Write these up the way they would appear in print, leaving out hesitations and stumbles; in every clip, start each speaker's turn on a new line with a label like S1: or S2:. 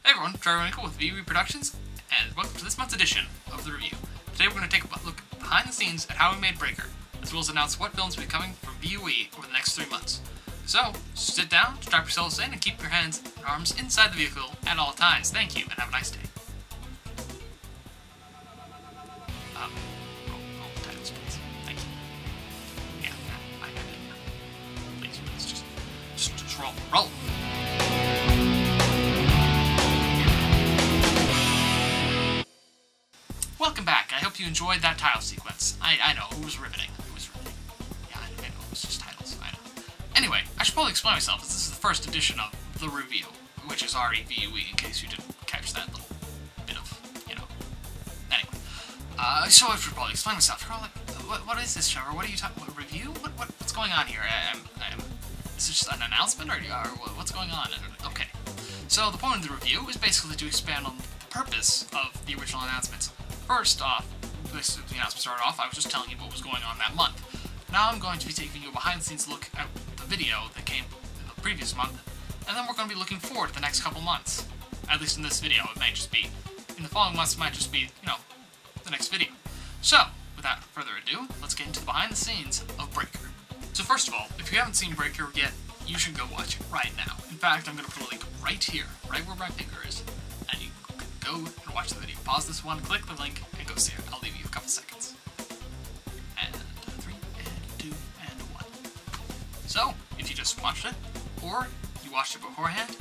S1: Hey everyone, Trevor Van Winkle with VUE Productions, and welcome to this month's edition of the review. Today we're going to take a look behind the scenes at how we made Breaker, as well as announce what films will be coming from VUE over the next 3 months. So, sit down, strap yourselves in, and keep your hands and arms inside the vehicle at all times. Thank you, and have a nice day. Titles, please. Thank you. Yeah, I got it. Please, just roll. Welcome back. I hope you enjoyed that title sequence. I know, it was riveting. Yeah, I know, it was just titles. I know. Anyway, I should probably explain myself, as this is the first edition of the review, which is already VUE, in case you didn't catch that little bit of, Anyway. So I should probably explain myself. You're all like, what is this, Trevor? What are you talking about? Review? What's going on here? Is this just an announcement, or what's going on? Okay. So the point of the review is basically to expand on the purpose of the original announcements. First off, the announcement started off, I was just telling you what was going on that month. Now I'm going to be taking you a behind-the-scenes look at the video that came in the previous month, and then we're going to be looking forward to the next couple months. At least in this video, it may just be. In the following months, it might just be, the next video. So, without further ado, let's get into the behind-the-scenes of Breaker. So first of all, if you haven't seen Breaker yet, you should go watch it right now. In fact, I'm going to put a link right here, right where my finger is, and you can go and watch the video. Pause this one, click the link, and go see it. I'll leave you a couple seconds. And 3, and 2, and 1. So, if you just watched it, or you watched it beforehand,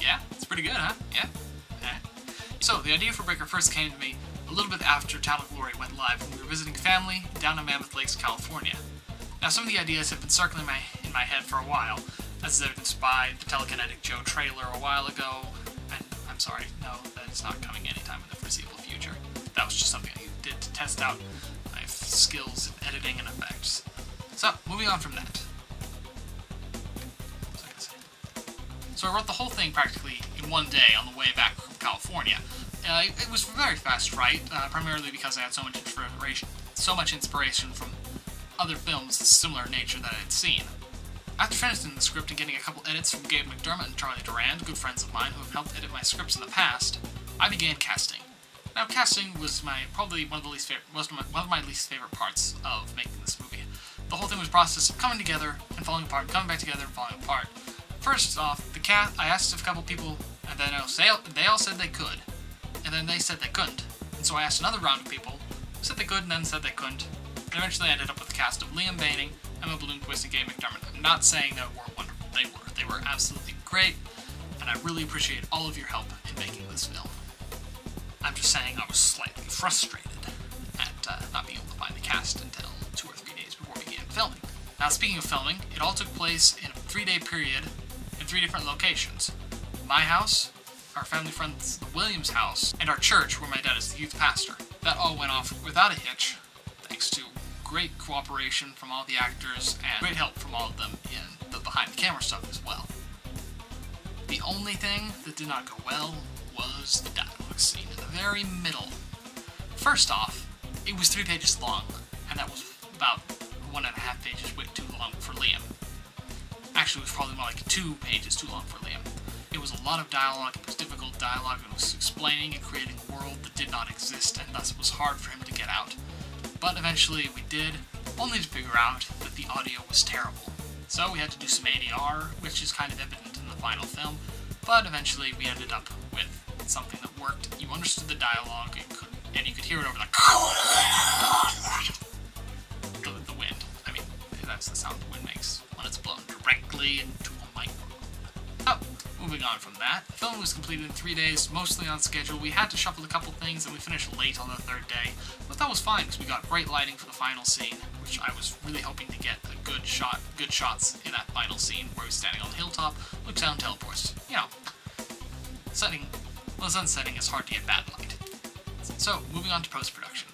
S1: yeah, it's pretty good, huh? Yeah? So, the idea for Breaker first came to me a little bit after Town of Glory went live when we were visiting family down in Mammoth Lakes, California. Now, some of the ideas have been circling in my head for a while, as evidenced by the Telekinetic Joe trailer a while ago, and I'm sorry, no, that is not coming anytime in the foreseeable future. That was just something I did to test out my skills in editing and effects. So, moving on from that. What was I going to say? So I wrote the whole thing practically in one day on the way back from California. It was a very fast write, primarily because I had so much inspiration from other films of similar nature that I had seen. After finishing the script and getting a couple edits from Gabe McDermott and Charlie Durand, good friends of mine who have helped edit my scripts in the past, I began casting. Now, casting was probably one of my least favorite parts of making this movie. The whole thing was a process of coming together and falling apart, coming back together and falling apart. First off, the cast, I asked a couple people, and then they all said they could, and then they said they couldn't. And so I asked another round of people who said they could and then said they couldn't, and eventually I ended up with a cast of Liam Baining, Emma Bloomquist, and Gabe McDermott. I'm not saying they weren't wonderful. They were absolutely great, and I really appreciate all of your help in making this film. I'm just saying I was slightly frustrated at not being able to find the cast until 2 or 3 days before we began filming. Now, speaking of filming, it all took place in a 3-day period in 3 different locations. My house, our family friends, the Williams house, and our church where my dad is the youth pastor. That all went off without a hitch, thanks to great cooperation from all the actors and great help from all of them in the behind-the-camera stuff as well. The only thing that did not go well was the dialogue scene in the very middle. First off, it was 3 pages long, and that was about 1.5 pages too long for Liam. Actually, it was probably more like 2 pages too long for Liam. It was a lot of dialogue, it was difficult dialogue, it was explaining and creating a world that did not exist, and thus it was hard for him to get out. But eventually we did, only to figure out that the audio was terrible. So we had to do some ADR, which is kind of evident in the final film, but eventually we ended up with something that worked. You understood the dialogue, and you could hear it over the wind. I mean, that's the sound the wind makes when it's blown directly into a microphone. So, moving on from that, the film was completed in 3 days, mostly on schedule. We had to shuffle a couple things, and we finished late on the 3rd day, but that was fine because we got great lighting for the final scene, which I was really hoping to get a good shots in that final scene where he's standing on the hilltop, looks down, teleports. Sun setting is hard to get bad light. So, moving on to post-production.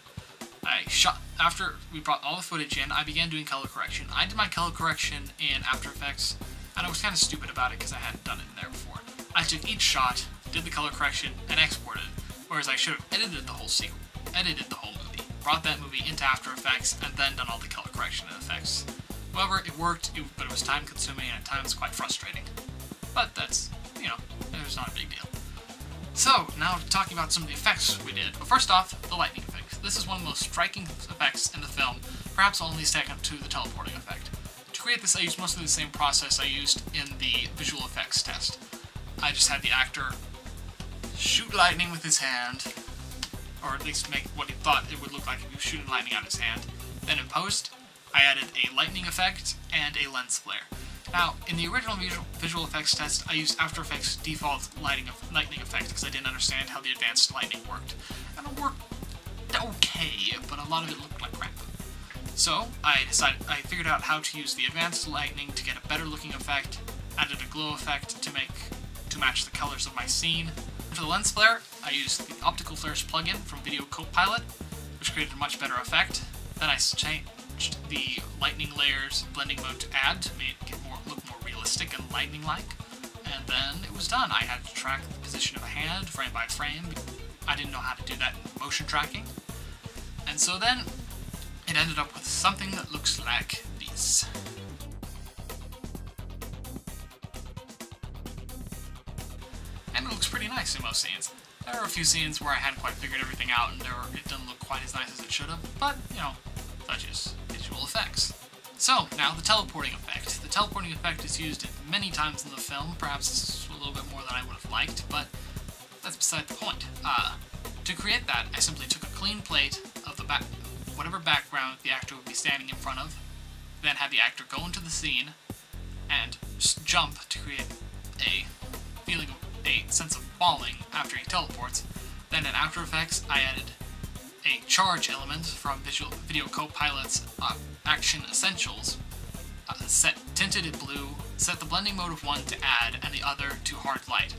S1: After we brought all the footage in, I began doing color correction. I did my color correction in After Effects, and I was kind of stupid about it because I hadn't done it in there before. I took each shot, did the color correction, and exported it, whereas I should have edited the whole movie, brought that movie into After Effects, and then done all the color correction and effects. However, it worked, but it was time-consuming and at times quite frustrating. But that's, it's not a big deal. So, now talking about some of the effects we did. But first off, the lightning effect. This is one of the most striking effects in the film, perhaps only second to the teleporting effect. To create this, I used mostly the same process I used in the visual effects test. I just had the actor shoot lightning with his hand, or at least make what he thought it would look like if he was shooting lightning out of his hand. Then in post, I added a lightning effect and a lens flare. Now, in the original visual effects test, I used After Effects' default lightning effect because I didn't understand how the advanced lightning worked. And it worked okay, but a lot of it looked like crap. So, I figured out how to use the advanced lightning to get a better looking effect, added a glow effect to match the colors of my scene. For the lens flare, I used the optical flares plugin from VUE Copilot, which created a much better effect. Then I changed the lightning layers blending mode to add to make it look more realistic and lightning-like, and then it was done. I had to track the position of a hand frame by frame. I didn't know how to do that in motion tracking, and so then it ended up with something that looks like this. And it looks pretty nice in most scenes. There are a few scenes where I hadn't quite figured everything out and it didn't look quite as nice as it should have, but, you know, such is visual effects. So, now the teleporting effect. The teleporting effect is used many times in the film, perhaps a little bit more than I would have liked, but that's beside the point. To create that, I simply took a clean plate of whatever background the actor would be standing in front of, then had the actor go into the scene, and just jump to create a sense of falling after he teleports. Then in After Effects, I added a charge element from VUE Copilot's Action Essentials, tinted it blue, set the blending mode of one to add and the other to hard light.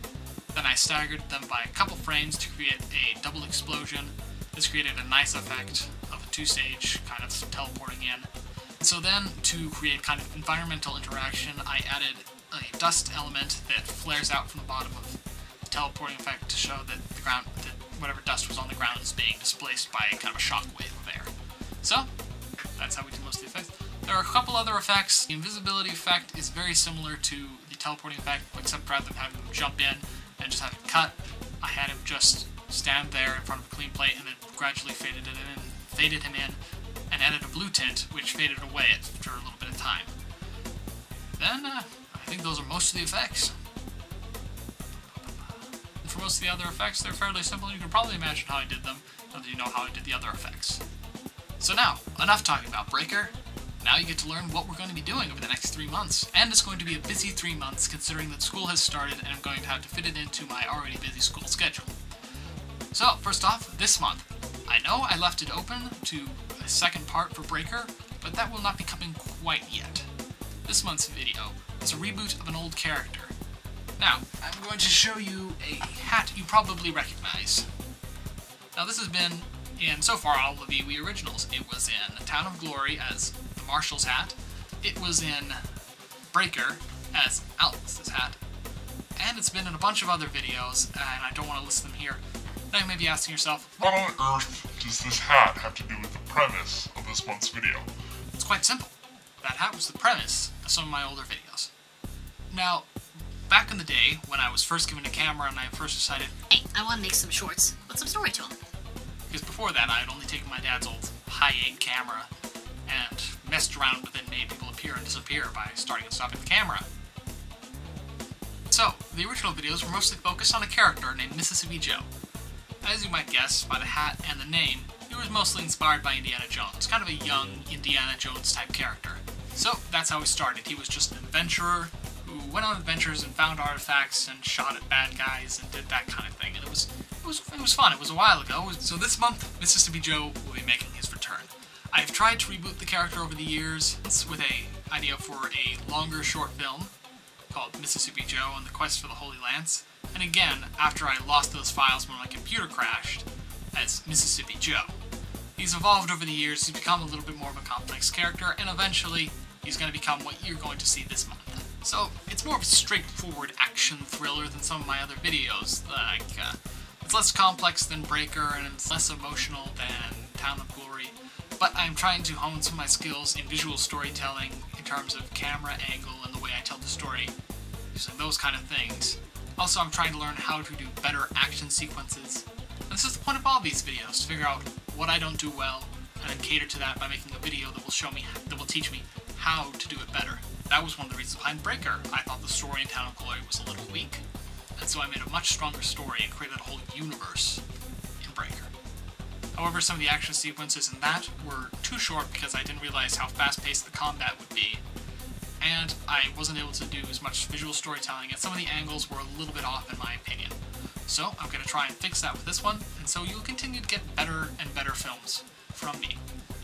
S1: Then I staggered them by a couple frames to create a double explosion. This created a nice effect of a two-stage kind of teleporting in. So then, to create kind of environmental interaction, I added a dust element that flares out from the bottom of the teleporting effect to show that whatever dust was on the ground is being displaced by kind of a shockwave of air. So, that's how we do most of the effects. There are a couple other effects. The invisibility effect is very similar to the teleporting effect, except rather than having him jump in and just have it cut, I had him just stand there in front of a clean plate and then gradually faded him in, and added a blue tint, which faded away after a little bit of time. Then, I think those are most of the effects. And for most of the other effects, they're fairly simple. You can probably imagine how I did them, now that you know how I did the other effects. So now, enough talking about Breaker. Now you get to learn what we're going to be doing over the next 3 months. And it's going to be a busy 3 months, considering that school has started and I'm going to have to fit it into my already busy school schedule. So, first off, this month, I know I left it open to a second part for Breaker, but that will not be coming quite yet. This month's video is a reboot of an old character. Now, I'm going to show you a hat you probably recognize. Now, this has been in, so far, all of the VUE Originals. It was in Town of Glory as the Marshal's hat. It was in Breaker as Alex's hat. And it's been in a bunch of other videos, and I don't want to list them here. Now you may be asking yourself,
S2: what on earth does this hat have to do with the premise of this month's video?
S1: It's quite simple. That hat was the premise of some of my older videos. Now, back in the day, when I was first given a camera and I first decided,
S3: hey, I want to make some shorts. Put some story to them.
S1: Because before that, I had only taken my dad's old high-8 camera and messed around with it and made people appear and disappear by starting and stopping the camera. So, the original videos were mostly focused on a character named Mississippi Joe. As you might guess by the hat and the name, he was mostly inspired by Indiana Jones, kind of a young Indiana Jones type character. So that's how he started. He was just an adventurer who went on adventures and found artifacts and shot at bad guys and did that kind of thing. And it was fun. It was a while ago. So this month, Mississippi Joe will be making his return. I have tried to reboot the character over the years with an idea for a longer short film called Mississippi Joe and the Quest for the Holy Lance. And again, after I lost those files when my computer crashed, as Mississippi Joe. He's evolved over the years, he's become a little bit more of a complex character, and eventually he's going to become what you're going to see this month. So, it's more of a straightforward action thriller than some of my other videos. Like, it's less complex than Breaker, and it's less emotional than Town of Glory. But I'm trying to hone some of my skills in visual storytelling in terms of camera angle and the way I tell the story, using those kind of things. Also, I'm trying to learn how to do better action sequences. And this is the point of all these videos, to figure out what I don't do well, and then cater to that by making a video that will teach me how to do it better. That was one of the reasons behind Breaker. I thought the story in Town of Glory was a little weak, and so I made a much stronger story and created a whole universe in Breaker. However, some of the action sequences in that were too short because I didn't realize how fast-paced the combat would be, and I wasn't able to do as much visual storytelling, and some of the angles were a little bit off in my opinion. So I'm going to try and fix that with this one, and so you'll continue to get better and better films from me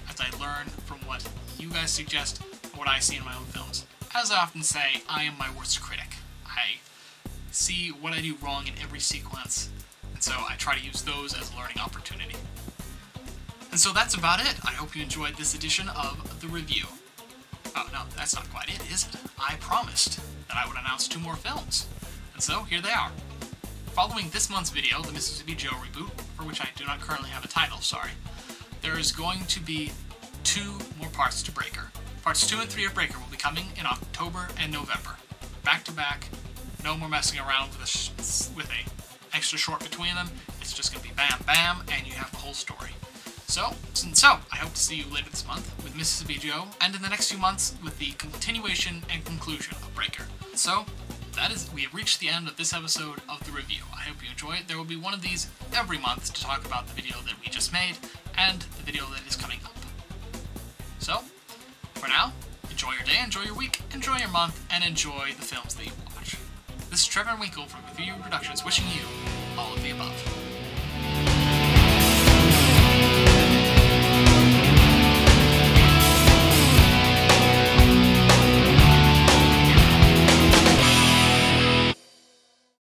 S1: as I learn from what you guys suggest and what I see in my own films. As I often say, I am my worst critic. I see what I do wrong in every sequence, and so I try to use those as a learning opportunity. And so that's about it. I hope you enjoyed this edition of the review. Oh no, that's not quite it, is it? I promised that I would announce 2 more films, and so here they are. Following this month's video, the Mississippi Joe reboot, for which I do not currently have a title, sorry, there is going to be 2 more parts to Breaker. Parts 2 and 3 of Breaker will be coming in October and November. Back to back, no more messing around with a extra short between them. It's just going to be bam bam, and you have the whole story. So, I hope to see you later this month with Mississippi Joe, and in the next few months with the continuation and conclusion of Breaker. So, we have reached the end of this episode of the review. I hope you enjoy it. There will be one of these every month to talk about the video that we just made, and the video that is coming up. So, for now, enjoy your day, enjoy your week, enjoy your month, and enjoy the films that you watch. This is Trevor Van Winkle from VUE Productions wishing you all of the above.